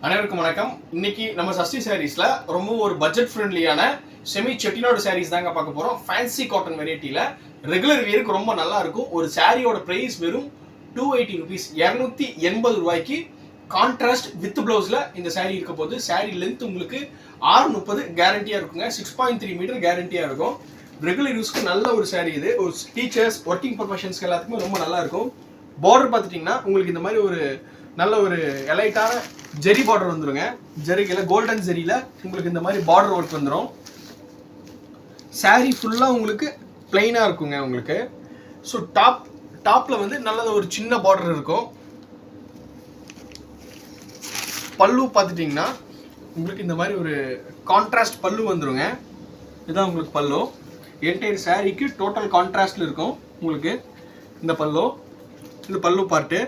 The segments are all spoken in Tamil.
அனைவருக்கும் வணக்கம். இன்னைக்கு நம்ம சஷ்டி சாரீஸ்ல ரொம்ப ஒரு பட்ஜெட் ஃப்ரெண்ட்லியான செமி செட்டிநாடு சாரீஸ் தாங்க பார்க்க போறோம். ஃபேன்சி காட்டன் வெரைட்டில ரெகுலர் வியருக்கு ரொம்ப நல்லா இருக்கும். ஒரு சாரியோட பிரைஸ் வெறும் 280 ருபீஸ், 280 ரூபாய்க்கு கான்ட்ராஸ்ட் வித் பிளவுஸ்ல இந்த சாரி இருக்க போது. சாரி லென்த் உங்களுக்கு 630 கேரண்டியா இருக்குங்க. 6.3 மீட்டர் கேரண்டியா இருக்கும். ரெகுலர் யூஸ்க்கு நல்ல ஒரு சாரி இது. ஒரு டீச்சர்ஸ், ஒர்க்கிங் ப்ரொஃபஷன்ஸ்க்கு எல்லாத்துக்குமே ரொம்ப நல்லா இருக்கும். பார்டர் பார்த்துட்டீங்கன்னா உங்களுக்கு இந்த மாதிரி ஒரு நல்ல ஒரு எலைட்டான ஜெரி பார்டர் வந்துருங்க. ஜெரியில கோல்டன் ஜெரியில உங்களுக்கு இந்த மாதிரி பார்டர் ஒர்க் வந்துடும். சாரி ஃபுல்லா உங்களுக்கு பிளைனா இருக்குங்க உங்களுக்கு. ஸோ டாப்ல வந்து நல்ல ஒரு சின்ன பார்டர் இருக்கும். பல்லு பார்த்துட்டீங்கன்னா உங்களுக்கு இந்த மாதிரி ஒரு கான்ட்ராஸ்ட் பல்லு வந்துருங்க. இதுதான் உங்களுக்கு பல்லு. என்டையர் சாரிக்கு டோட்டல் கான்ட்ராஸ்ட்ல இருக்கும் உங்களுக்கு இந்த பல்லு. இந்த பல்லு பார்ட்டு.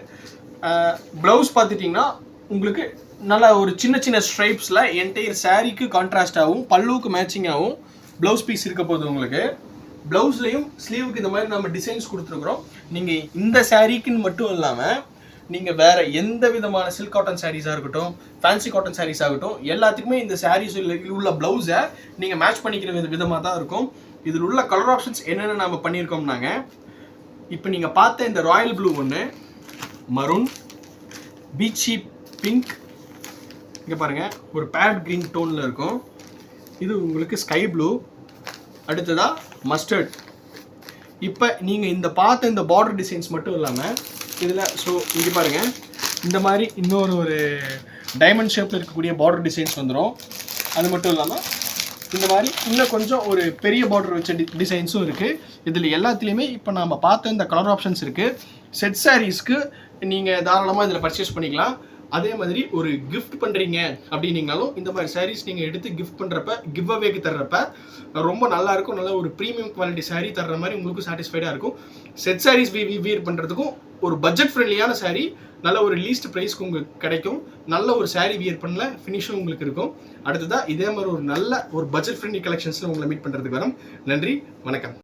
ப்ளவுஸ் பார்த்துட்டிங்கன்னா உங்களுக்கு நல்லா ஒரு சின்ன சின்ன ஸ்ட்ரைப்ஸில் என்டையர் சாரீக்கு கான்ட்ராஸ்ட் ஆகும், பல்லுவுக்கு மேட்சிங் ஆகும் ப்ளவுஸ் பீஸ் இருக்க போகுது உங்களுக்கு. ப்ளவுஸ்லையும் ஸ்லீவுக்கு இந்த மாதிரி நம்ம டிசைன்ஸ் கொடுத்துருக்குறோம். நீங்கள் இந்த சாரீக்குன்னு மட்டும் இல்லாமல் நீங்கள் வேறு எந்த விதமான சில்க் காட்டன் சாரீஸாக இருக்கட்டும், ஃபேன்சி காட்டன் சாரீஸ் ஆகட்டும், எல்லாத்துக்குமே இந்த சாரீஸ் உள்ள ப்ளவுஸை நீங்கள் மேட்ச் பண்ணிக்கிற விதமாக தான் இருக்கும். இதில் உள்ள கலர் ஆப்ஷன்ஸ் என்னென்ன நம்ம பண்ணியிருக்கோம்னாங்க, இப்போ நீங்கள் பார்த்த இந்த ராயல் ப்ளூ ஒன்று, மரூன், பீச்சி பிங்க், இங்கே பாருங்கள் ஒரு பேரட் க்ரீன் டோனில் இருக்கும். இது உங்களுக்கு ஸ்கை ப்ளூ, அடுத்ததாக மஸ்டர்ட். இப்போ நீங்கள் இந்த பார்த்த இந்த பார்டர் டிசைன்ஸ் மட்டும் இல்லாமல் இதில் இங்கே பாருங்கள் இந்த மாதிரி இன்னொரு டைமண்ட் ஷேப்பில் இருக்கக்கூடிய பார்டர் டிசைன்ஸ் வந்துடும். அது மட்டும் இல்லாமல் இந்த மாதிரி இன்னும் கொஞ்சம் ஒரு பெரிய பார்டர் வச்ச டிசைன்ஸும் இருக்குது. இதில் எல்லாத்துலேயுமே இப்போ நம்ம பார்த்த இந்த கலர் ஆப்ஷன்ஸ் இருக்குது. செட் சாரீஸ்க்கு நீங்கள் தாராளமாக இதில் பர்ச்சேஸ் பண்ணிக்கலாம். அதே மாதிரி ஒரு கிஃப்ட் பண்ணுறீங்க அப்படின்னீங்கனாலும் இந்த மாதிரி சாரீஸ் நீங்கள் எடுத்து கிஃப்ட் பண்ணுறப்ப, கிவ் அவேக்கு தர்றப்ப ரொம்ப நல்லாயிருக்கும். நல்ல ஒரு ப்ரீமியம் குவாலிட்டி சாரீ தர்ற மாதிரி உங்களுக்கு சாட்டிஸ்ஃபைடாக இருக்கும். செட் சாரீஸ் வியர் பண்ணுறதுக்கும் ஒரு பட்ஜெட் ஃப்ரெண்ட்லியான சாரீ நல்ல ஒரு லீஸ்ட் ப்ரைஸ்க்கு உங்களுக்கு கிடைக்கும். நல்ல ஒரு சாரீ வியர் பண்ணல ஃபினிஷும் உங்களுக்கு இருக்கும். அடுத்ததாக இதே மாதிரி ஒரு நல்ல ஒரு பட்ஜெட் ஃப்ரெண்ட்லி கலெக்ஷன்ஸில் உங்களை மீட் பண்ணுறதுக்கு வரோம். நன்றி, வணக்கம்.